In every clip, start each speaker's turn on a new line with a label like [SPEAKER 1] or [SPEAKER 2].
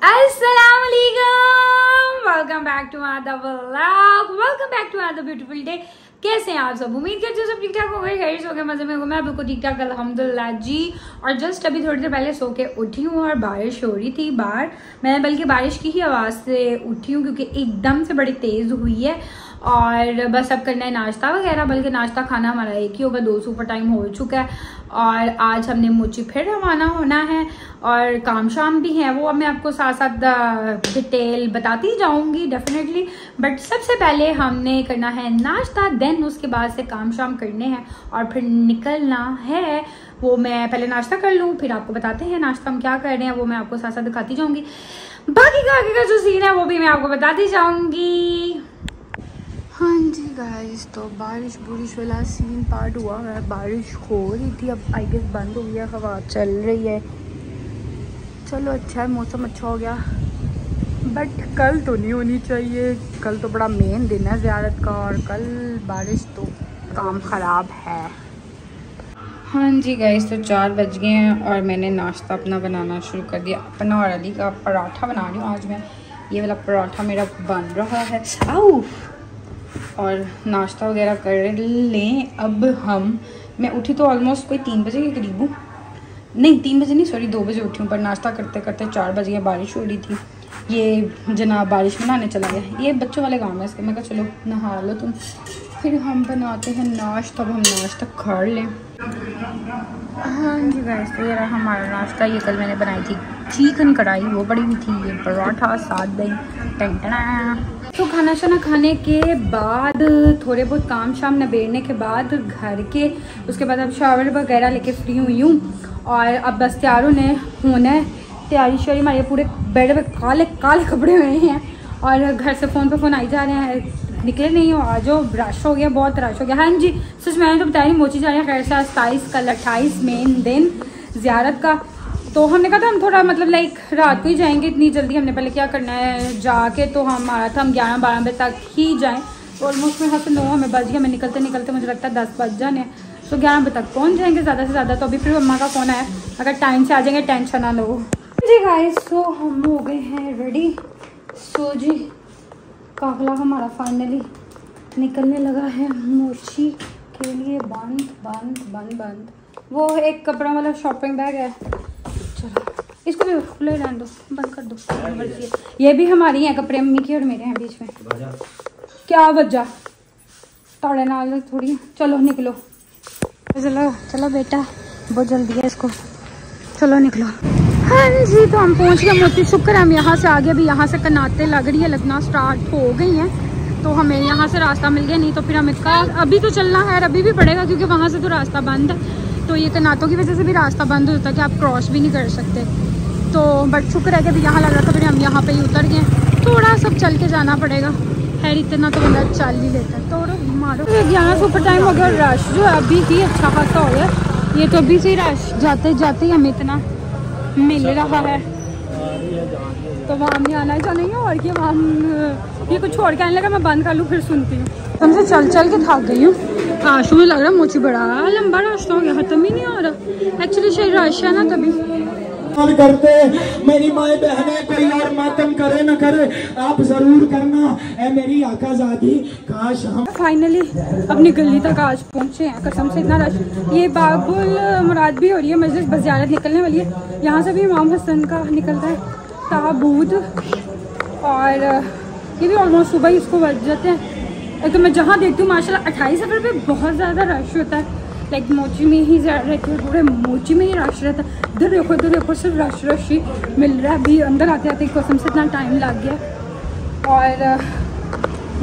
[SPEAKER 1] अस्सलामुअलैकुम, welcome back to another vlog, welcome back to another beautiful day. कैसे हैं आप सब? उम्मीद करती हूँ सब ठीक ठाक हो गए, खैरियत हो गए, मजे में हो गए। मैं बिल्कुल ठीक ठाक अल्हम्दुलिल्लाह जी। और जस्ट अभी थोड़ी देर पहले सो के उठी हूँ और बारिश हो रही थी बाहर। मैं बल्कि बारिश की ही आवाज़ से उठी हूँ क्योंकि एकदम से बड़ी तेज़ हुई है। और बस अब करना है नाश्ता वगैरह, बल्कि नाश्ता खाना हमारा एक ही होगा, 2 सुपर टाइम हो चुका है। और आज हमने मोची फिर रवाना होना है और काम शाम भी है, वो मैं आपको साथ साथ डिटेल बताती जाऊंगी डेफिनेटली। बट सबसे पहले हमने करना है नाश्ता, देन उसके बाद से काम शाम करने हैं और फिर निकलना है। वो मैं पहले नाश्ता कर लूँ, फिर आपको बताते हैं नाश्ता हम क्या कर रहे हैं, वो मैं आपको साथ साथ दिखाती जाऊंगी। बाकी का आगे का जो सीन है वो भी मैं आपको बताती जाऊंगी। हाँ जी गाइस, तो बारिश वाला सीन पार्ट हुआ है। बारिश हो रही थी, अब आई गेस बंद हो गया, हवा चल रही है। चलो अच्छा है, मौसम अच्छा हो गया। बट कल तो नहीं होनी चाहिए, कल तो बड़ा मेन दिन है ज़ियारत का और कल बारिश तो काम ख़राब है। हाँ जी गाइस, तो 4 बज गए हैं और मैंने नाश्ता अपना बनाना शुरू कर दिया। अपना और अली का पराठा बना रही हूँ आज मैं। ये वाला पराठा मेरा बन रहा है। आओ और नाश्ता वगैरह कर लें अब हम। मैं उठी तो ऑलमोस्ट कोई 3 बजे के करीब हूँ, नहीं 3 बजे नहीं, सॉरी 2 बजे उठी हूँ। पर नाश्ता करते करते 4 बज गए, बारिश हो रही थी। ये जनाब बारिश में नहाने चला गया, ये बच्चों वाले काम है इसके। मैं कहा चलो नहा लो तुम, फिर हम बनाते हैं नाश्ता। अब हम नाश्ता खा लें। हाँ जी गाइस, तो ये रहा हमारा नाश्ता। ये कल मैंने बनाई थी चिकन कढ़ाई, वो बड़ी हुई थी। ये पराठा साथ दही टंटना। तो खाना शाना खाने के बाद थोड़े बहुत काम शाम नबेड़ने के बाद घर के, उसके बाद अब शावर वगैरह लेके फ्री हुई हूँ और अब बस तैयार होना है। तैयारी श्यारी हमारे पूरे बेड पे काले काले कपड़े हुए हैं और घर से फ़ोन पे फ़ोन आई जा रहे हैं, निकले नहीं हो, आज रश हो गया, बहुत रश हो गया। हाँ जी, सच मैंने तो बताया नहीं, मोची जा रही है खैर से 27 कल 28 मेन दिन ज़ियारत का। तो हमने कहा था हम थोड़ा मतलब लाइक रात को ही जाएंगे, इतनी जल्दी हमने पहले क्या करना है जाके, तो हमारा था हम 11-12 बजे तक ही जाएँ। तो ऑलमोस्ट मेरे यहाँ से 9 हमें बज गया, मैं निकलते निकलते मुझे लगता है 10 बज जाने, तो 11 बजे तक पहुँच जाएंगे ज़्यादा से ज़्यादा। तो अभी फिर अम्मा का फ़ोन आया, अगर टाइम से आ जाएंगे टेंशन ना लो जी गाइस। तो हम हो गए हैं रेडी। सो जी काफिला हमारा फाइनली निकलने लगा है मोची के लिए। बंद बंद बंद बंद। वो एक कपड़ा वाला शॉपिंग बैग है, चलो इसको भी खुले रहने दो, बंद कर दो। ये भी हमारी हैं कपड़े, अम्मी के और मेरे हैं बीच में। क्या वजह ताड़े नाल थोड़ी। चलो निकलो, चलो चलो बेटा, बहुत जल्दी है इसको, चलो निकलो। हाँ जी, तो हम पहुंच गए मोती। शुक्र है हम यहाँ से आगे, भी यहाँ से कनाते लग रही है, लगना स्टार्ट हो गई हैं, तो हमें यहाँ से रास्ता मिल गया। नहीं तो फिर हमें अभी तो चलना है, अभी भी पड़ेगा क्योंकि वहाँ से तो रास्ता बंद है। तो ये कनातों की वजह से भी रास्ता बंद होता है कि आप क्रॉस भी नहीं कर सकते। तो बट शुक्र है कि अभी यहाँ लग रहा था, फिर हम यहाँ पर ही उतर गए। थोड़ा सब चल के जाना पड़ेगा, खैर इतना तो बंदा चल ही लेता है। तो मारो, यहाँ सुपर टाइम हो गया और रश जो है अभी ही अच्छा खासा हो गया। ये तो अभी से ही रश जाते जाते ही हमें इतना मिल रहा है, तो वहाँ नहीं आना चाहिए। और कि वहाँ ये कुछ छोड़ के आने लगा, मैं बंद कर लूँ फिर सुनती हूँ। हमसे चल चल के थक गई हूँ। आशु में लग रहा है मोची बड़ा लंबा रास्ता हो गया, खत्म ही नहीं हो रहा। एक्चुअली शायद रश है ना तभी
[SPEAKER 2] करते। मेरी माए बहनें कोई और मातम करे न करे, आप जरूर करना है मेरी आकाज़ादी। काश हम
[SPEAKER 1] फाइनली अपनी गली तक आज पहुंचे हैं, कसम से इतना रश। ये बाबुल मुराद भी हो रही है, मजलिस बस ज़ियारत निकलने वाली है। यहाँ से भी इमाम हसन का निकलता है ताबूत, और ये भी ऑलमोस्ट सुबह ही इसको बज जाते हैं। एक तो मैं जहाँ देखती हूँ माशाल्लाह 28 अप्रैल पे बहुत ज़्यादा रश होता है, लाइक मोची में ही ज़्यादा रहती है, पूरे मोची में ही रश रहता है। इधर देखो सिर्फ रश ही मिल रहा है। अभी अंदर आते आते कसम से इतना टाइम लग गया। और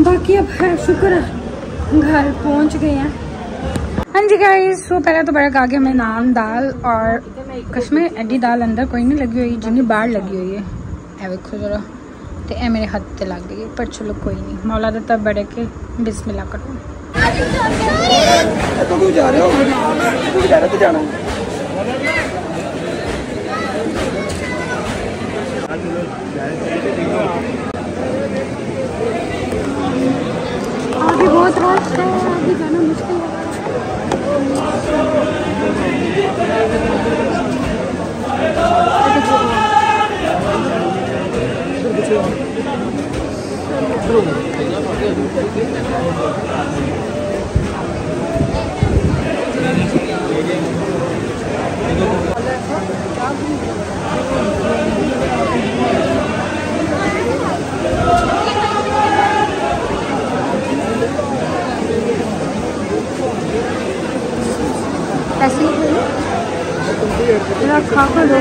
[SPEAKER 1] बाकी अब है शुक्र है घर पहुंच गए हैं। हाँ जी गाइस, सो पहले तो बड़ा खा के हमें नान दाल और कश्मीर एडी दाल अंदर कोई नहीं लगी हुई, जिन्नी बाहर लगी हुई है। ए देखो जरा, तो ए मेरे हाथ से लग गई, पर चलो कोई नहीं, मौला दे तब बड़े के बिस्मिल्लाह करो।
[SPEAKER 2] तो क्यों जा रहे हो? तो जाना
[SPEAKER 1] आगे बहुत रश है, आगे जाना मुश्किल है।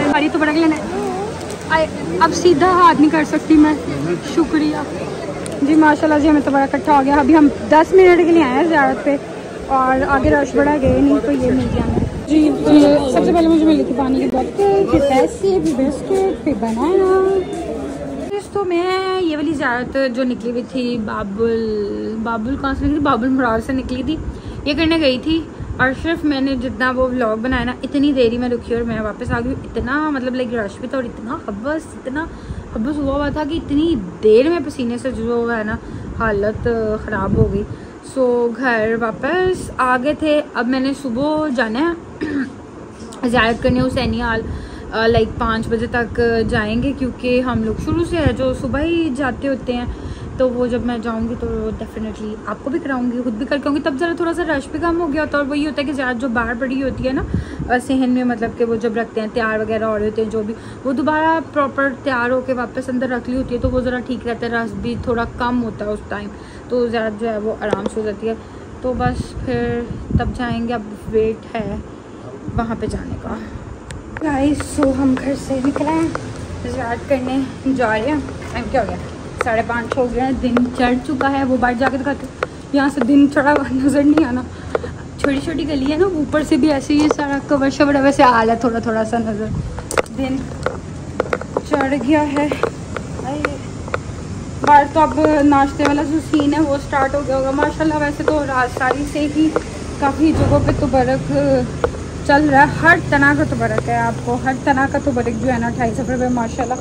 [SPEAKER 1] खाली तो बड़ा लेना। अब सीधा हाथ नहीं कर सकती मैं। शुक्रिया जी, माशाल्लाह जी, हमें तो बड़ा इकट्ठा हो गया। अभी हम 10 मिनट के लिए आए हैं ज़ियारत पे और आगे रश बड़ा गए नहीं, तो ये मिल गया हमें जी। सबसे पहले मुझे मिली थी पानी की बोतल, फिर पैसे, फिर बिस्किट, फिर बनाना। तो मैं ये वाली ज़ियारत जो निकली हुई थी बाबुल कहाँ से निकली, बाबुल मुराद से निकली थी, ये करने गई थी। और सिर्फ मैंने जितना वो व्लॉग बनाया ना, इतनी देरी में रुकी और मैं वापस आ गई। इतना मतलब लाइक रश भी था और इतना हब्बस हुआ था कि इतनी देर में पसीने से जो है ना हालत ख़राब हो गई। सो घर वापस आ गए थे। अब मैंने सुबह जाना है ज़ियारत करने हुसैनियाल, लाइक 5 बजे तक जाएंगे, क्योंकि हम लोग शुरू से है जो सुबह ही जाते होते हैं। तो वो जब मैं जाऊंगी तो डेफिनेटली आपको भी कराऊंगी, खुद भी करके आऊँगी। तब ज़रा थोड़ा सा रश भी कम हो गया होता है। और वही होता है कि ज़्यादा जो बाहर पड़ी होती है ना सहन में, मतलब कि वो जब रखते हैं तैयार वगैरह हो रहे होते हैं जो भी, वो दोबारा प्रॉपर तैयार होकर वापस अंदर रख ली होती है, तो वो ज़रा ठीक रहता है। रश भी थोड़ा कम होता है उस टाइम, तो ज़्यादा जो है वो आराम से हो जाती है। तो बस फिर तब जाएँगे। अब वेट है वहाँ पर जाने का। गाइस, सो हम घर से निकले हैं, ज़ियारत करने जा रहे हैं। टाइम क्या हो गया? 5:30 हो गया है। दिन चढ़ चुका है। वो बाहर जाके दिखाते, यहाँ से दिन चढ़ा हुआ नज़र नहीं आना। छोटी छोटी गली है ना, ऊपर से भी ऐसे ही सारा कवर शवर वैसे हाल है, थोड़ा सा नज़र। दिन चढ़ गया है। बाहर तो अब नाश्ते वाला जो सीन है वो स्टार्ट हो गया होगा माशाल्लाह। वैसे तो रात सारी से ही काफ़ी जगहों पे तो बर्फ़ चल रहा है। हर तरह का तो बर्फ़ है, आपको हर तरह का तो बर्फ़ जो है ना 28 रुपये माशाल्लाह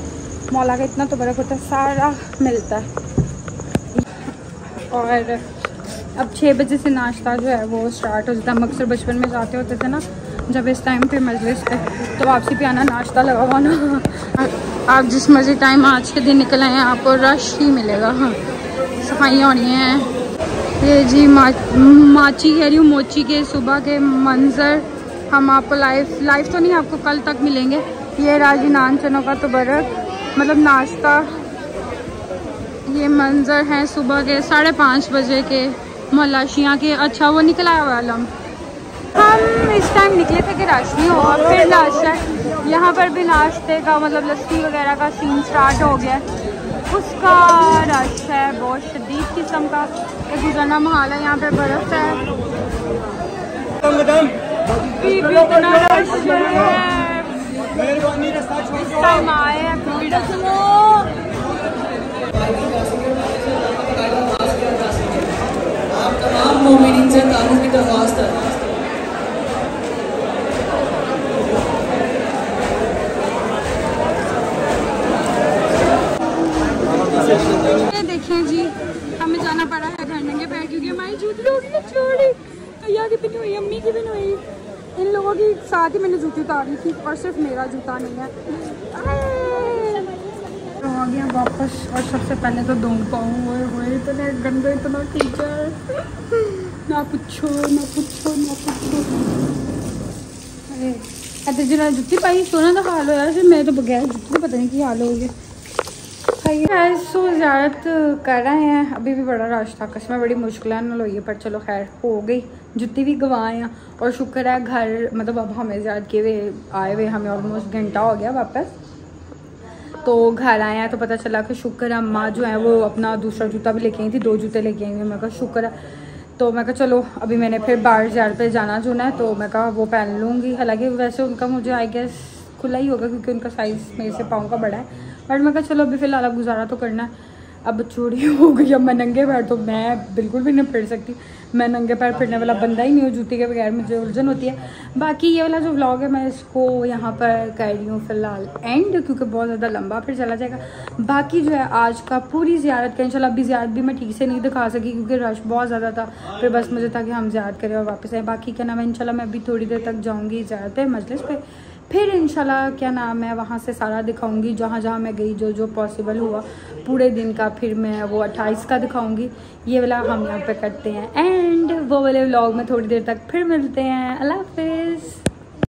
[SPEAKER 1] मौला का इतना तो बर्फ़ होता है, सारा मिलता है। और अब 6 बजे से नाश्ता जो है वो स्टार्ट हो जाता है। हम अक्सर बचपन में जाते होते थे ना जब इस टाइम पे मजलिस पे, तो वापसी पे आना नाश्ता लगा हुआ ना। आप जिस मर्जी टाइम आज के दिन निकल आए आपको रश ही मिलेगा। हाँ, सफाइयाँ होनी हैं। ये जी माची कह रही हूँ, मोची के सुबह के मंज़र हम आपको लाइव तो नहीं, आपको कल तक मिलेंगे। ये राजी नान चनों का तो बर्फ़ मतलब नाश्ता। ये मंज़र हैं सुबह के 5:30 बजे के मोहल्लाशियाँ के। अच्छा, वो निकला हुआ आलम। हम इस टाइम निकले थे कि रश नहीं होगा, फिर नाश्ता यहाँ पर भी नाश्ते का मतलब लस्सी वगैरह का सीन स्टार्ट हो गया है। उसका रश है बहुत शदीद किस्म का। एक गुजरना महाल है, यहाँ पे बर्फ़ है। इतना रश है, इस टाइम आए हैं।
[SPEAKER 3] तमाम मोमिनीन से तारुफ की दरख्वास्त है।
[SPEAKER 1] देखें जी, हमें जाना पड़ा है घर नंगे पैर, क्योंकि हमारी जूती छोड़ी। भैया की भी नहीं हुई, अम्मी की भी नहीं हुई, इन लोगों के साथ ही मैंने जूती उतारी थी और सिर्फ मेरा जूता नहीं है। तो आ गया वापस। और सबसे पहले तो दूँ पाऊँ हुए इतने गंदे, इतना टीचर ना पूछो। अरे जिन्हें जुत्ती पाई सोना तो हाल हो यार, फिर मैं तो बगैर जुत्ती पता नहीं क्या हाल हो गया। सो ज़ियारत कर रहे हैं। अभी भी बड़ा रश था, कसम बड़ी मुश्किल न हुई है, पर चलो खैर हो गई। जुत्ती भी गंवाए हैं और शुक्र है घर मतलब अब हमें ज़ियारत के हुए आए हुए हमें ऑलमोस्ट घंटा हो गया वापस। तो घर आए हैं तो पता चला कि शुक्र है अम्मा जो है वो अपना दूसरा जूता भी लेके आई थी, 2 जूते लेके आई हुई। मैं कहा शुक्र है। तो मैं कहा चलो अभी मैंने फिर बाहर ज़ियारत पे जाना जो है, तो मैं कहा वो पहन लूँगी। हालांकि वैसे उनका मुझे आई गेस खुला ही होगा क्योंकि उनका साइज़ मेरे से पाँव का बड़ा है, बट मैं कहा चलो अभी फ़िलहाल अब गुजारा तो करना है। अब चोरी हो गई, अब मैं नंगे पैर तो मैं बिल्कुल भी नहीं फिर सकती। मैं नंगे पैर फिरने वाला बंदा ही नहीं हूँ, जूती के बगैर मुझे उलझन होती है। बाकी ये वाला जो व्लॉग है मैं इसको यहाँ पर कर रही हूँ फ़िलहाल एंड, क्योंकि बहुत ज़्यादा लंबा फिर चला जाएगा। बाकी जो है आज का पूरी ज़ियारत का इंशाल्लाह, अभी ज़ियारत भी मैं ठीक से नहीं दिखा सकी क्योंकि रश बहुत ज़्यादा था। फिर बस मुझे था कि हम ज़ियारत करें और वापस आए। बाकी क्या नाम है, इंशाल्लाह मैं अभी थोड़ी देर तक जाऊँगी ज़ियारत पे मजलिस पे, फिर इंशाल्लाह क्या नाम है वहाँ से सारा दिखाऊंगी, जहाँ जहाँ मैं गई, जो जो पॉसिबल हुआ पूरे दिन का। फिर मैं वो 28 का दिखाऊंगी। ये वाला हम यहाँ पे करते हैं एंड वो वाले व्लॉग में थोड़ी देर तक फिर मिलते हैं। अल्लाह हाफिज़।